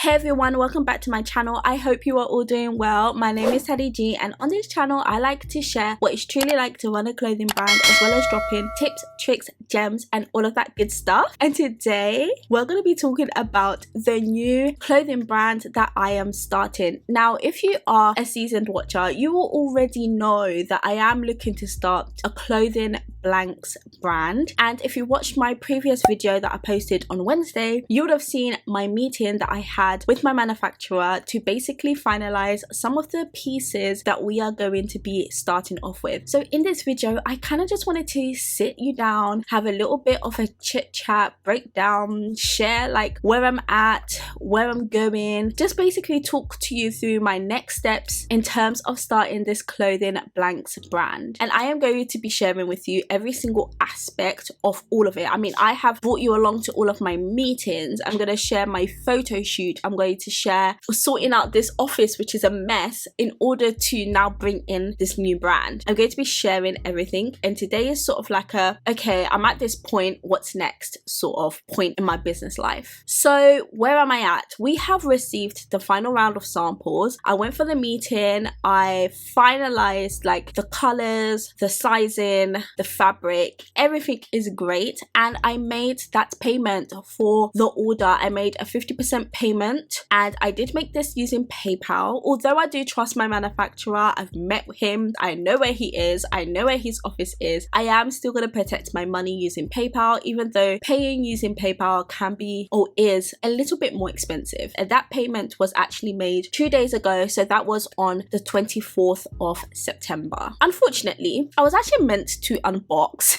Hey everyone, welcome back to my channel. I hope you are all doing well. My name is Teddy G, and on this channel I like to share what it's truly like to run a clothing brand, as well as dropping tips, tricks, gems and all of that good stuff. And today we're going to be talking about the new clothing brand that I am starting. Now, if you are a seasoned watcher, you will already know that I am looking to start a clothing blanks brand. And if you watched my previous video that I posted on Wednesday, you would have seen my meeting that I had with my manufacturer to basically finalize some of the pieces that we are going to be starting off with. So in this video, I kind of just wanted to sit you down, have a little bit of a chit chat, break down, share like where I'm at, where I'm going, just basically talk to you through my next steps in terms of starting this clothing blanks brand. And I am going to be sharing with you every single aspect of all of it. I mean, I have brought you along to all of my meetings. I'm going to share my photo shoot. I'm going to share sorting out this office, which is a mess, in order to now bring in this new brand. I'm going to be sharing everything, and today is sort of like a, okay, I'm at this point, what's next sort of point in my business life. So where am I at? We have received the final round of samples. I went for the meeting. I finalized like the colors, the sizing, the fabric, everything is great, and I made that payment for the order. I made a 50% payment, and I did make this using PayPal. Although I do trust my manufacturer, I've met him, I know where he is, I know where his office is, I am still going to protect my money using PayPal, even though paying using PayPal can be or is a little bit more expensive. And that payment was actually made 2 days ago, so that was on the 24th of September. Unfortunately, I was actually meant to unbox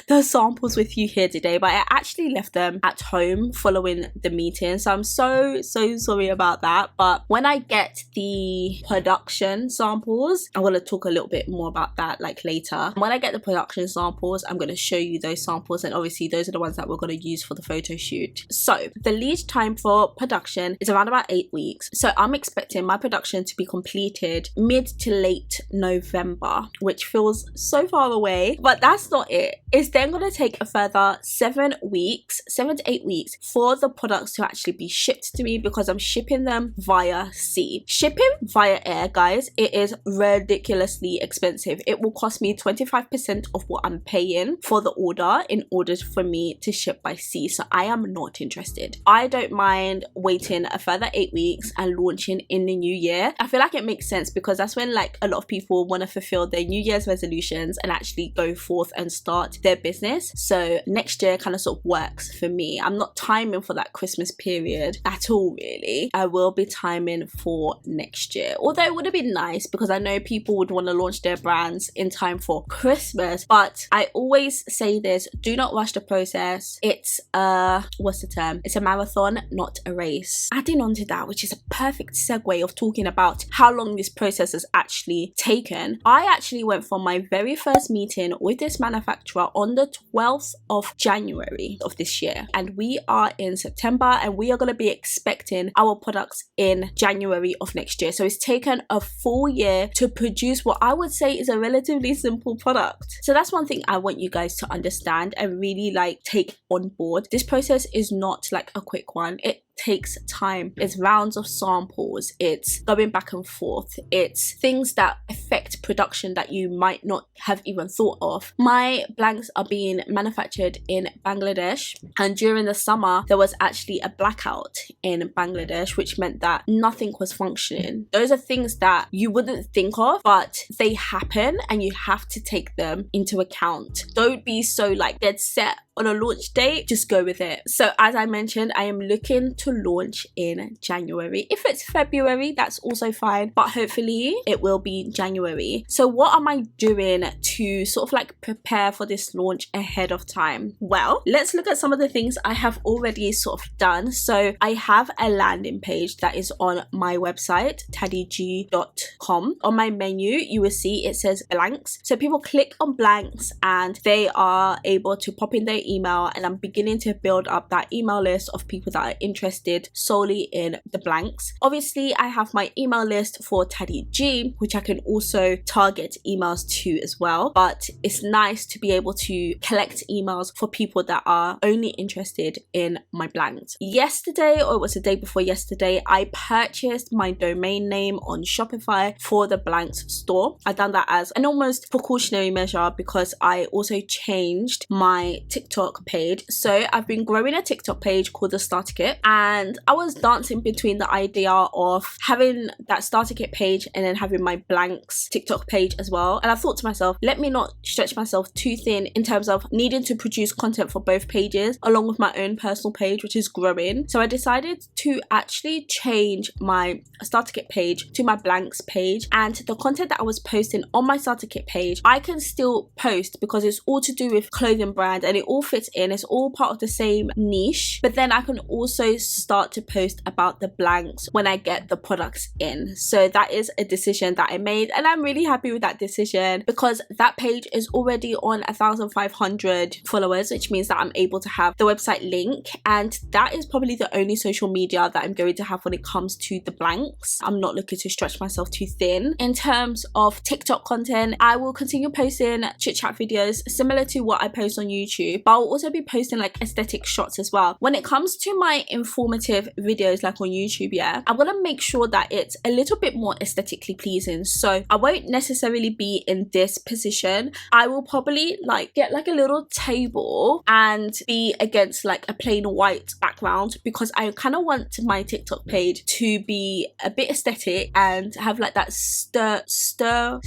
the samples with you here today, but I actually left them at home following the meeting, so I'm so sorry about that. But when I get the production samples, I'm going to talk a little bit more about that like later. When I get the production samples, I'm going to show you those samples, and obviously those are the ones that we're going to use for the photo shoot. So the lead time for production is around about 8 weeks, so I'm expecting my production to be completed mid to late November, which feels so far away, but that's not it. It's then going to take a further 7 to 8 weeks for the products to actually be shipped to me, because I'm shipping them via sea. Shipping via air, guys, it is ridiculously expensive. It will cost me 25% of what I'm paying for the order in order for me to ship by sea, so I am not interested. I don't mind waiting a further 8 weeks and launching in the new year. I feel like it makes sense, because that's when like a lot of people want to fulfill their New Year's resolutions and actually go forth and start their business. So next year kind of sort of works for me. I'm not timing for that Christmas period at all, really. I will be timing for next year, although it would have been nice, because I know people would want to launch their brands in time for Christmas. But I always say this, do not rush the process. It's what's the term? It's a marathon, not a race. Adding on to that, which is a perfect segue of talking about how long this process has actually taken, I actually went for my very first meeting with this manufacturer on the 12th of January of this year, and we are in September, and we are going to be expecting our products in January of next year. So it's taken a full year to produce what I would say is a relatively simple product. So that's one thing I want you guys to understand and really like take on board. This process is not like a quick one. It takes time. It's rounds of samples, it's going back and forth, it's things that affect production that you might not have even thought of. My blanks are being manufactured in Bangladesh, and during the summer there was actually a blackout in Bangladesh, which meant that nothing was functioning. Those are things that you wouldn't think of, but they happen and you have to take them into account. Don't be so like dead set on a launch date, just go with it. So as I mentioned, I am looking to launch in January. If it's February, that's also fine, but hopefully it will be January. So what am I doing to sort of like prepare for this launch ahead of time? Well, let's look at some of the things I have already sort of done. So I have a landing page that is on my website, taddyg.com. On my menu, you will see it says blanks. So people click on blanks and they are able to pop in their email, and I'm beginning to build up that email list of people that are interested solely in the blanks. Obviously, I have my email list for Teddy G, which I can also target emails to as well, but it's nice to be able to collect emails for people that are only interested in my blanks. Yesterday, or it was the day before yesterday, I purchased my domain name on Shopify for the blanks store. I done that as an almost precautionary measure because I also changed my TikTok page. So I've been growing a TikTok page called the Starter Kit, and I was dancing between the idea of having that Starter Kit page and then having my blanks TikTok page as well. And I thought to myself, let me not stretch myself too thin in terms of needing to produce content for both pages along with my own personal page, which is growing. So I decided to actually change my Starter Kit page to my blanks page, and the content that I was posting on my Starter Kit page I can still post because it's all to do with clothing brand and it all fits in, it's all part of the same niche. But then I can also start to post about the blanks when I get the products in. So that is a decision that I made, and I'm really happy with that decision because that page is already on 1,500 followers, which means that I'm able to have the website link, and that is probably the only social media that I'm going to have when it comes to the blanks. I'm not looking to stretch myself too thin. In terms of TikTok content, I will continue posting chit chat videos similar to what I post on YouTube, but I'll also be posting like aesthetic shots as well. When it comes to my informative videos like on YouTube, I want to make sure that it's a little bit more aesthetically pleasing. So I won't necessarily be in this position. I will probably like get like a little table and be against like a plain white background because I kind of want my TikTok page to be a bit aesthetic and have like that sterile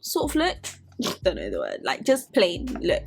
sort of look. Don't know the word, like just plain look.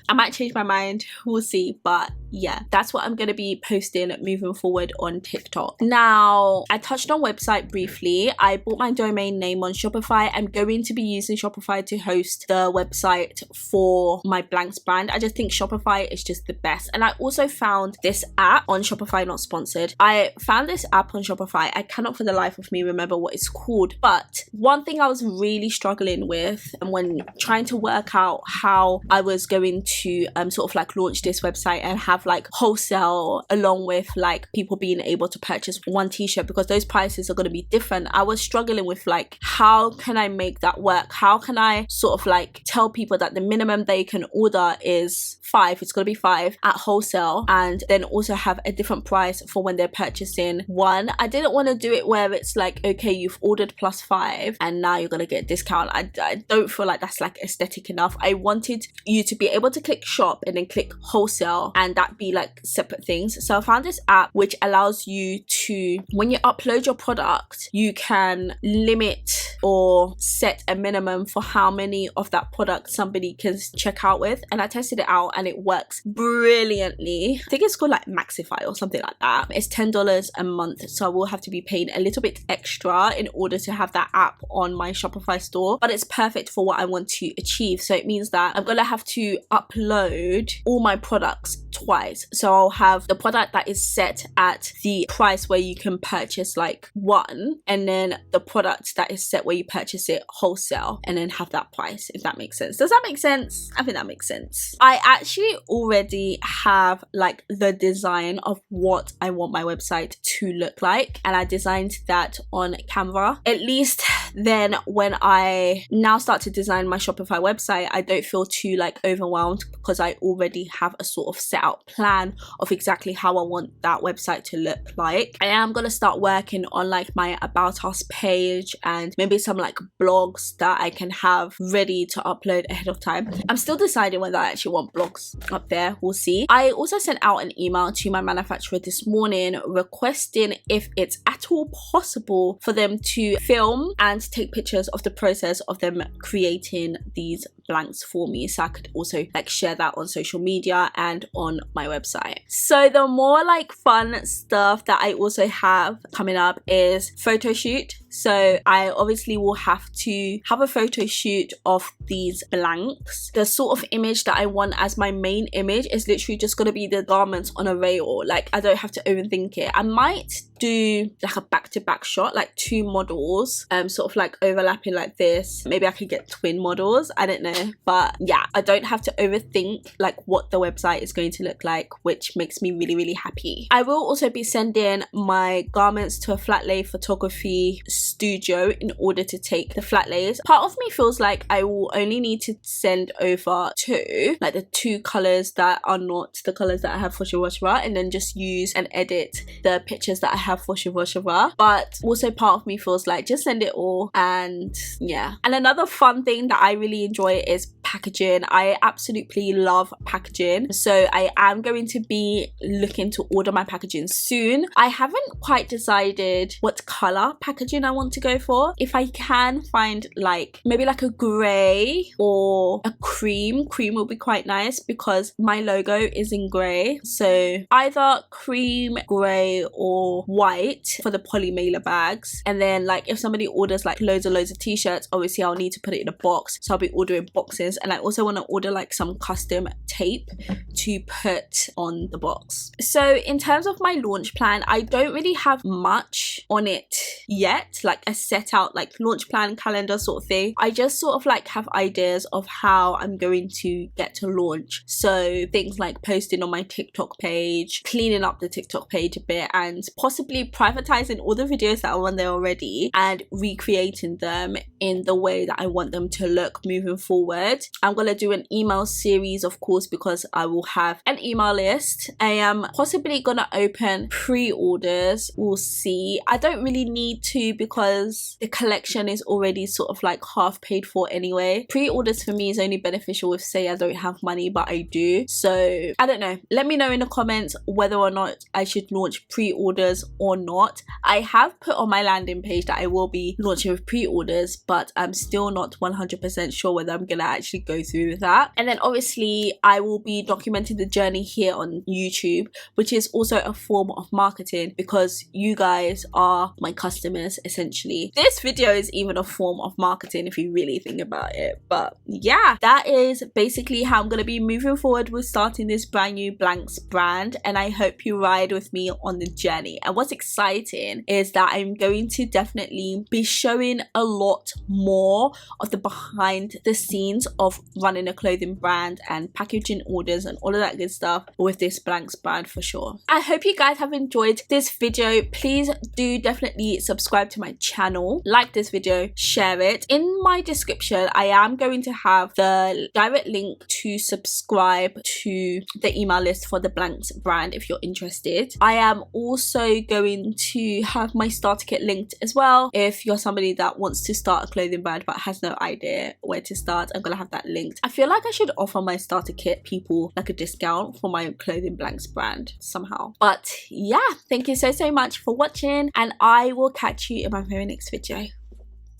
I might change my mind, we'll see, but yeah, that's what I'm going to be posting moving forward on TikTok. Now, I touched on website briefly. I bought my domain name on Shopify. I'm going to be using Shopify to host the website for my blanks brand. I just think Shopify is just the best. And I also found this app on Shopify, not sponsored. I found this app on Shopify. I cannot for the life of me remember what it's called, but one thing I was really struggling with and when trying to work out how I was going to sort of like launch this website and have like wholesale along with like people being able to purchase one t-shirt, because those prices are going to be different. I was struggling with like, how can I make that work? How can I sort of like tell people that the minimum they can order is 5, it's going to be 5 at wholesale, and then also have a different price for when they're purchasing 1. I didn't want to do it where it's like, okay, you've ordered plus 5 and now you're going to get a discount. I don't feel like that's like aesthetic enough. I wanted you to be able to click shop and then click wholesale and that be like separate things. So I found this app which allows you to, when you upload your product, you can limit or set a minimum for how many of that product somebody can check out with, and I tested it out and it works brilliantly. I think it's called like Maxify or something like that. It's $10 a month, so I will have to be paying a little bit extra in order to have that app on my Shopify store, but it's perfect for what I want to achieve. So it means that I'm gonna have to upload all my products twice. So I'll have the product that is set at the price where you can purchase like 1, and then the product that is set where you purchase it wholesale and then have that price, if that makes sense. Does that make sense? I think that makes sense. I actually already have like the design of what I want my website to look like, and I designed that on Canva. At least then when I now start to design my Shopify website, I don't feel too like overwhelmed because I already have a sort of set out plan of exactly how I want that website to look like. I am going to start working on like my About Us page and maybe some like blogs that I can have ready to upload ahead of time. I'm still deciding whether I actually want blogs up there, we'll see. I also sent out an email to my manufacturer this morning requesting if it's at all possible for them to film and take pictures of the process of them creating these blanks for me, so I could also like share that on social media and on my website. So the more like fun stuff that I also have coming up is photo shoot. So I obviously will have to have a photo shoot of these blanks. The sort of image that I want as my main image is literally just going to be the garments on a rail. Like, I don't have to overthink it. I might do like a back-to-back shot, like 2 models sort of like overlapping like this. Maybe I could get twin models, I don't know. But yeah, I don't have to overthink like what the website is going to look like, which makes me really, really happy. I will also be sending my garments to a flat lay photography studio in order to take the flat lays. Part of me feels like I will only need to send over 2, like the 2 colors that are not the colors that I have for Shopify, and then just use and edit the pictures that I have for Shopify. But also part of me feels like just send it all. And yeah, and another fun thing that I really enjoy is packaging. I absolutely love packaging, so I am going to be looking to order my packaging soon. I haven't quite decided what color packaging I want to go for. If I can find like maybe like a grey or a cream will be quite nice because my logo is in grey. So either cream, grey or white for the poly mailer bags. And then like if somebody orders like loads of t-shirts, obviously I'll need to put it in a box, so I'll be ordering boxes. And I also want to order like some custom tape to put on the box. So in terms of my launch plan, I don't really have much on it yet, like a set out like launch plan calendar sort of thing. I just sort of like have ideas of how I'm going to get to launch. So things like posting on my TikTok page, cleaning up the TikTok page a bit, and possibly privatizing all the videos that are on there already and recreating them in the way that I want them to look moving forward. I'm gonna do an email series, of course, because I will have an email list. I am possibly gonna open pre-orders. We'll see. I don't really need to because the collection is already sort of like half paid for anyway. Pre-orders for me is only beneficial if, say, I don't have money but I do. So I don't know. Let me know in the comments whether or not I should launch pre-orders or not. I have put on my landing page that I will be launching with pre-orders, but I'm still not 100% sure whether I'm gonna actually go through with that. And then obviously I will be documenting the journey here on YouTube, which is also a form of marketing because you guys are my customers essentially. This video is even a form of marketing if you really think about it. But yeah, that is basically how I'm going to be moving forward with starting this brand new blanks brand, and I hope you ride with me on the journey. And what's exciting is that I'm going to definitely be showing a lot more of the behind the scenes of running a clothing brand and packaging orders and all of that good stuff with this blanks brand for sure. I hope you guys have enjoyed this video. Please do definitely subscribe to my channel, like this video, share it. In my description I am going to have the direct link to subscribe to the email list for the blanks brand if you're interested. I am also going to have my starter kit linked as well if you're somebody that wants to start a clothing brand but has no idea where to start. I'm gonna have that linked. I feel like I should offer my starter kit people like a discount for my clothing blanks brand somehow. But yeah, thank you so much for watching, and I will catch you in my very next video.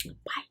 Bye.